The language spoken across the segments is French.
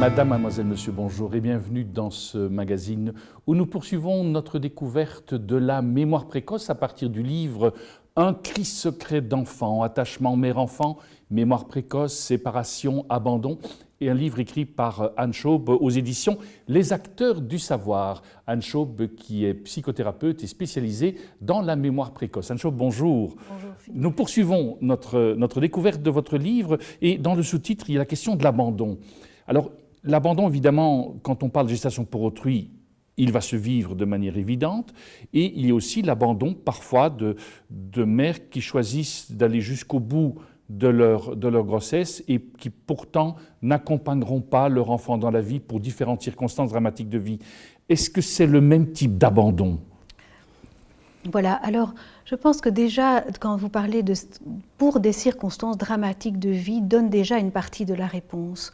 Madame, mademoiselle, monsieur, bonjour et bienvenue dans ce magazine où nous poursuivons notre découverte de la mémoire précoce à partir du livre « Un cri secret d'enfant, attachement mère-enfant, mémoire précoce, séparation, abandon » et un livre écrit par Anne Schaub aux éditions Les Acteurs du Savoir. Anne Schaub qui est psychothérapeute et spécialisée dans la mémoire précoce. Anne Schaub, bonjour. Bonjour Philippe. Nous poursuivons notre découverte de votre livre et dans le sous-titre, il y a la question de l'abandon. Alors, l'abandon, évidemment, quand on parle de gestation pour autrui, il va se vivre de manière évidente et il y a aussi l'abandon parfois de mères qui choisissent d'aller jusqu'au bout de leur grossesse et qui pourtant n'accompagneront pas leur enfant dans la vie pour différentes circonstances dramatiques de vie. Est-ce que c'est le même type d'abandon ? Voilà, alors je pense que déjà, quand vous parlez de pour des circonstances dramatiques de vie, donne déjà une partie de la réponse.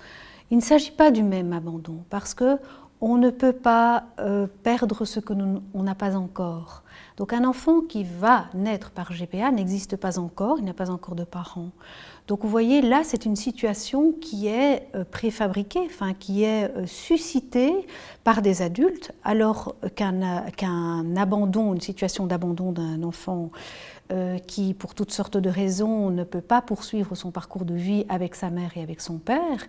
Il ne s'agit pas du même abandon, parce qu'on ne peut pas perdre ce qu'on n'a pas encore. Donc un enfant qui va naître par GPA n'existe pas encore, il n'a pas encore de parents. Donc vous voyez, là c'est une situation qui est préfabriquée, enfin qui est suscitée par des adultes, alors qu'un abandon, une situation d'abandon d'un enfant qui, pour toutes sortes de raisons, ne peut pas poursuivre son parcours de vie avec sa mère et avec son père,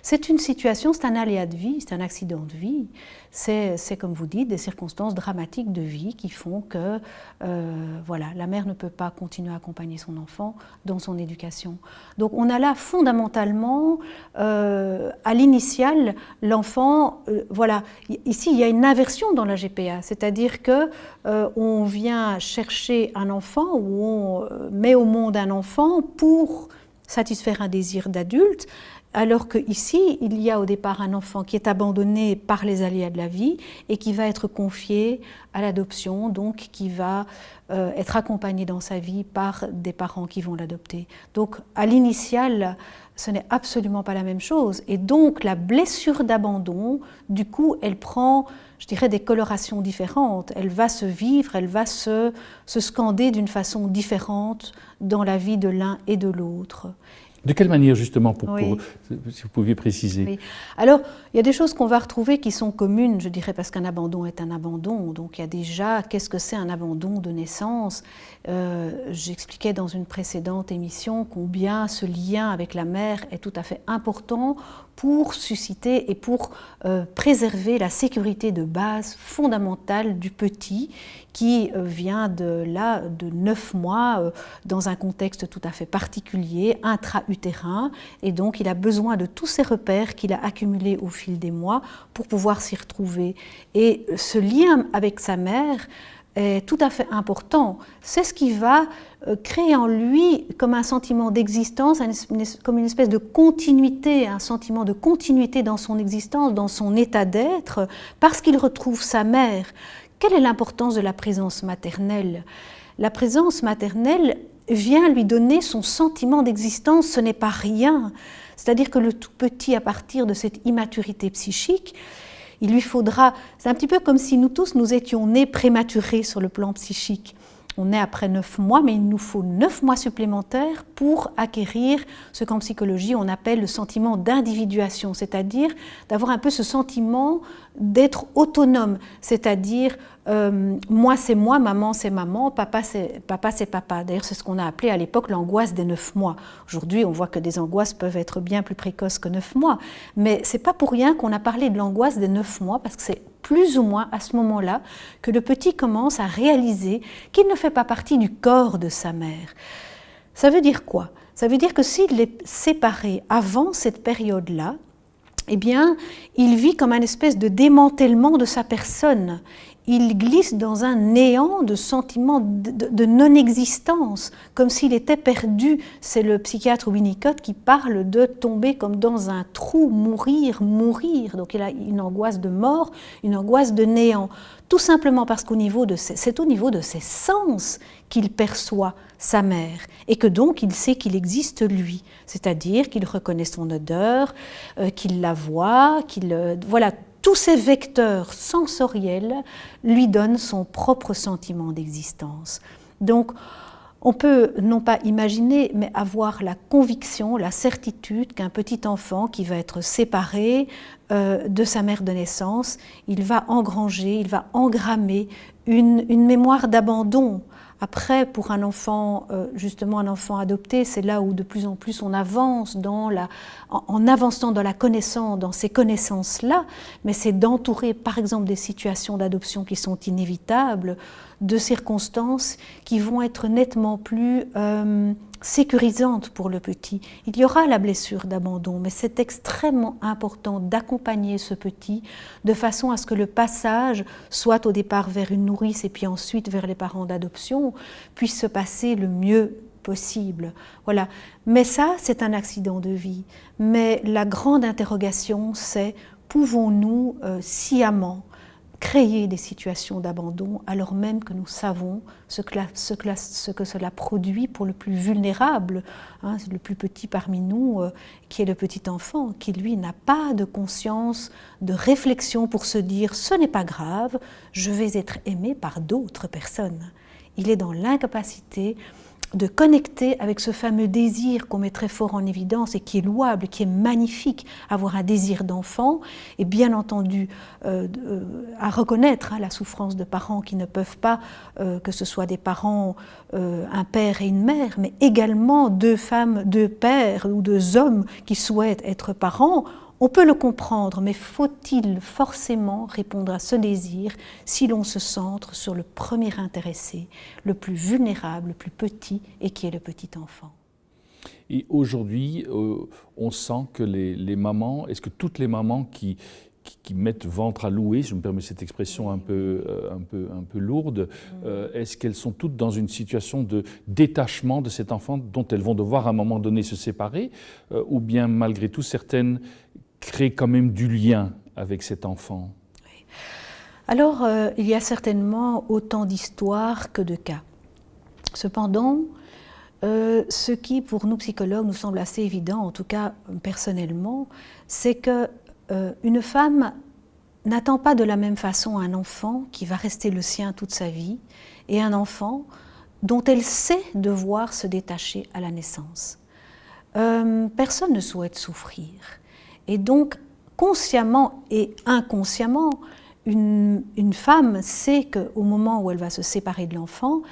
c'est une situation, c'est un aléa de vie, c'est un accident de vie, c'est comme vous dites, des circonstances dramatiques de vie qui font que voilà, la mère ne peut pas continuer à accompagner son enfant dans son éducation. Donc on a là fondamentalement, à l'initiale, l'enfant, voilà, ici il y a une inversion dans la GPA, c'est-à-dire que on vient chercher un enfant où on met au monde un enfant pour satisfaire un désir d'adulte, alors qu'ici, il y a au départ un enfant qui est abandonné par les aléas de la vie et qui va être confié à l'adoption, donc qui va être accompagné dans sa vie par des parents qui vont l'adopter. Donc à l'initial, ce n'est absolument pas la même chose. Et donc la blessure d'abandon, du coup, elle prend, je dirais, des colorations différentes. Elle va se vivre, elle va se scander d'une façon différente dans la vie de l'un et de l'autre. De quelle manière, justement, Oui. si vous pouviez préciser? Oui. Alors, il y a des choses qu'on va retrouver qui sont communes, je dirais, parce qu'un abandon est un abandon. Donc, il y a déjà, qu'est-ce que c'est un abandon de naissance? J'expliquais dans une précédente émission combien ce lien avec la mère est tout à fait important pour susciter et pour préserver la sécurité de base fondamentale du petit qui vient de 9 mois dans un contexte tout à fait particulier, intra-utérin, et donc il a besoin de tous ces repères qu'il a accumulés au fil des mois pour pouvoir s'y retrouver. Et ce lien avec sa mère est tout à fait important. C'est ce qui va créer en lui comme un sentiment d'existence, comme une espèce de continuité, un sentiment de continuité dans son existence, dans son état d'être, parce qu'il retrouve sa mère. Quelle est l'importance de la présence maternelle? La présence maternelle vient lui donner son sentiment d'existence, ce n'est pas rien. C'est-à-dire que le tout petit, à partir de cette immaturité psychique, il lui faudra, c'est un petit peu comme si nous tous, nous étions nés prématurés sur le plan psychique. On est après 9 mois, mais il nous faut 9 mois supplémentaires pour acquérir ce qu'en psychologie on appelle le sentiment d'individuation, c'est-à-dire d'avoir un peu ce sentiment d'être autonome, c'est-à-dire moi c'est moi, maman c'est maman, papa c'est papa. D'ailleurs c'est ce qu'on a appelé à l'époque l'angoisse des 9 mois. Aujourd'hui on voit que des angoisses peuvent être bien plus précoces que 9 mois, mais c'est pas pour rien qu'on a parlé de l'angoisse des 9 mois, parce que c'est plus ou moins à ce moment-là que le petit commence à réaliser qu'il ne fait pas partie du corps de sa mère. Ça veut dire quoi? Ça veut dire que s'il est séparé avant cette période-là, eh bien, il vit comme un espèce de démantèlement de sa personne. Il glisse dans un néant de sentiment de non-existence, comme s'il était perdu. C'est le psychiatre Winnicott qui parle de tomber comme dans un trou, mourir. Donc il a une angoisse de mort, une angoisse de néant. Tout simplement parce c'est au niveau de ses sens qu'il perçoit sa mère et que donc il sait qu'il existe lui. C'est-à-dire qu'il reconnaît son odeur, qu'il la voit, voilà. Tous ces vecteurs sensoriels lui donnent son propre sentiment d'existence. Donc, On peut non pas imaginer, mais avoir la conviction, la certitude qu'un petit enfant qui va être séparé de sa mère de naissance, il va engranger, il va engrammer une mémoire d'abandon. Après, pour un enfant, justement un enfant adopté, c'est là où de plus en plus on avance en avançant dans la connaissance, dans ces connaissances-là, mais c'est d'entourer par exemple des situations d'adoption qui sont inévitables, de circonstances qui vont être nettement plus sécurisantes pour le petit. Il y aura la blessure d'abandon, mais c'est extrêmement important d'accompagner ce petit de façon à ce que le passage, soit au départ vers une nourrice et puis ensuite vers les parents d'adoption, puisse se passer le mieux possible. Voilà. Mais ça, c'est un accident de vie. Mais la grande interrogation, c'est pouvons-nous sciemment créer des situations d'abandon alors même que nous savons ce que cela produit pour le plus vulnérable, hein, le plus petit parmi nous, qui est le petit enfant, qui lui n'a pas de conscience, de réflexion pour se dire « ce n'est pas grave, je vais être aimé par d'autres personnes ». Il est dans l'incapacité de connecter avec ce fameux désir qu'on met très fort en évidence et qui est louable, qui est magnifique, avoir un désir d'enfant, et bien entendu à reconnaître la souffrance de parents qui ne peuvent pas, que ce soit des parents, un père et une mère, mais également deux femmes, deux pères ou deux hommes qui souhaitent être parents. On peut le comprendre, mais faut-il forcément répondre à ce désir si l'on se centre sur le premier intéressé, le plus vulnérable, le plus petit, et qui est le petit enfant? Et aujourd'hui, on sent que les mamans, est-ce que toutes les mamans qui mettent ventre à louer, je me permets cette expression un peu lourde, est-ce qu'elles sont toutes dans une situation de détachement de cet enfant dont elles vont devoir à un moment donné se séparer, ou bien malgré tout certaines créent quand même du lien avec cet enfant? Oui. Alors, il y a certainement autant d'histoires que de cas. Cependant, ce qui, pour nous psychologues, nous semble assez évident, en tout cas personnellement, c'est qu'une femme n'attend pas de la même façon un enfant qui va rester le sien toute sa vie et un enfant dont elle sait devoir se détacher à la naissance. Personne ne souhaite souffrir. Et donc, consciemment et inconsciemment, une femme sait qu'au moment où elle va se séparer de l'enfant,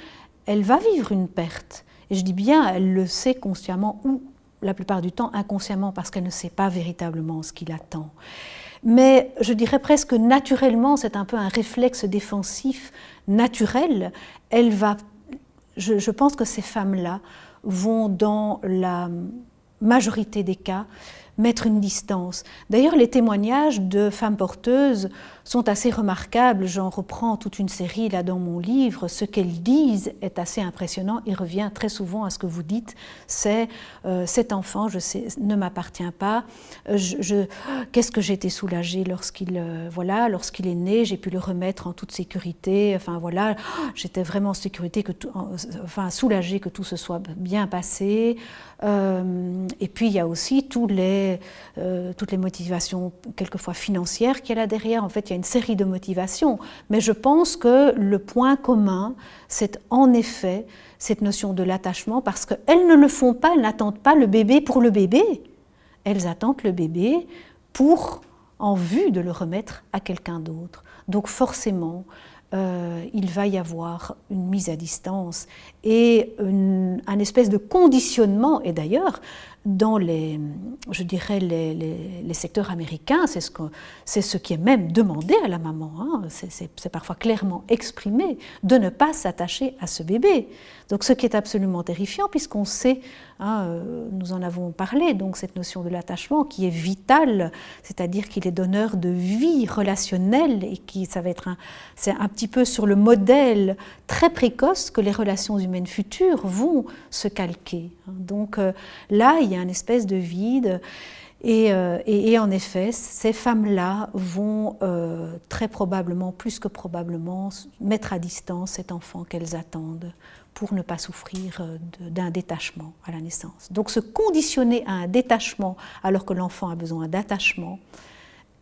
elle va vivre une perte. Et je dis bien, elle le sait consciemment ou la plupart du temps inconsciemment parce qu'elle ne sait pas véritablement ce qui l'attend. Mais je dirais presque naturellement, c'est un peu un réflexe défensif naturel. Je pense que ces femmes-là vont, dans la majorité des cas, mettre une distance. D'ailleurs, les témoignages de femmes porteuses sont assez remarquables. J'en reprends toute une série là dans mon livre. Ce qu'elles disent est assez impressionnant. Il revient très souvent à ce que vous dites. C'est cet enfant, je sais, ne m'appartient pas. Qu'est-ce que j'ai été soulagée lorsqu'il est né. J'ai pu le remettre en toute sécurité. Enfin voilà, j'étais vraiment en sécurité, soulagée que tout se soit bien passé. Et puis il y a aussi toutes les motivations quelquefois financières qu'il y a là derrière. En fait, il y a une série de motivations. Mais je pense que le point commun, c'est en effet cette notion de l'attachement, parce qu'elles ne le font pas, elles n'attendent pas le bébé pour le bébé. Elles attendent le bébé en vue de le remettre à quelqu'un d'autre. Donc forcément, il va y avoir une mise à distance et un espèce de conditionnement. Et d'ailleurs, dans les secteurs américains, c'est ce qui est même demandé à la maman, hein. C'est parfois clairement exprimé, de ne pas s'attacher à ce bébé. Donc ce qui est absolument terrifiant, puisqu'on sait, nous en avons parlé, donc cette notion de l'attachement qui est vitale, c'est-à-dire qu'il est donneur de vie relationnelle et c'est un petit peu sur le modèle très précoce que les relations humaines futures vont se calquer. Donc là, il y a une espèce de vide et en effet, ces femmes-là vont très probablement, plus que probablement, mettre à distance cet enfant qu'elles attendent pour ne pas souffrir d'un détachement à la naissance. Donc se conditionner à un détachement alors que l'enfant a besoin d'attachement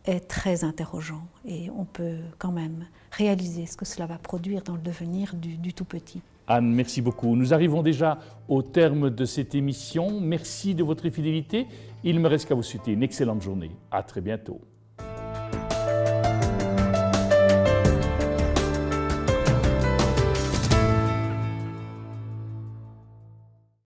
est très interrogeant et on peut quand même réaliser ce que cela va produire dans le devenir du tout petit. Anne, merci beaucoup. Nous arrivons déjà au terme de cette émission. Merci de votre fidélité. Il ne me reste qu'à vous souhaiter une excellente journée. À très bientôt.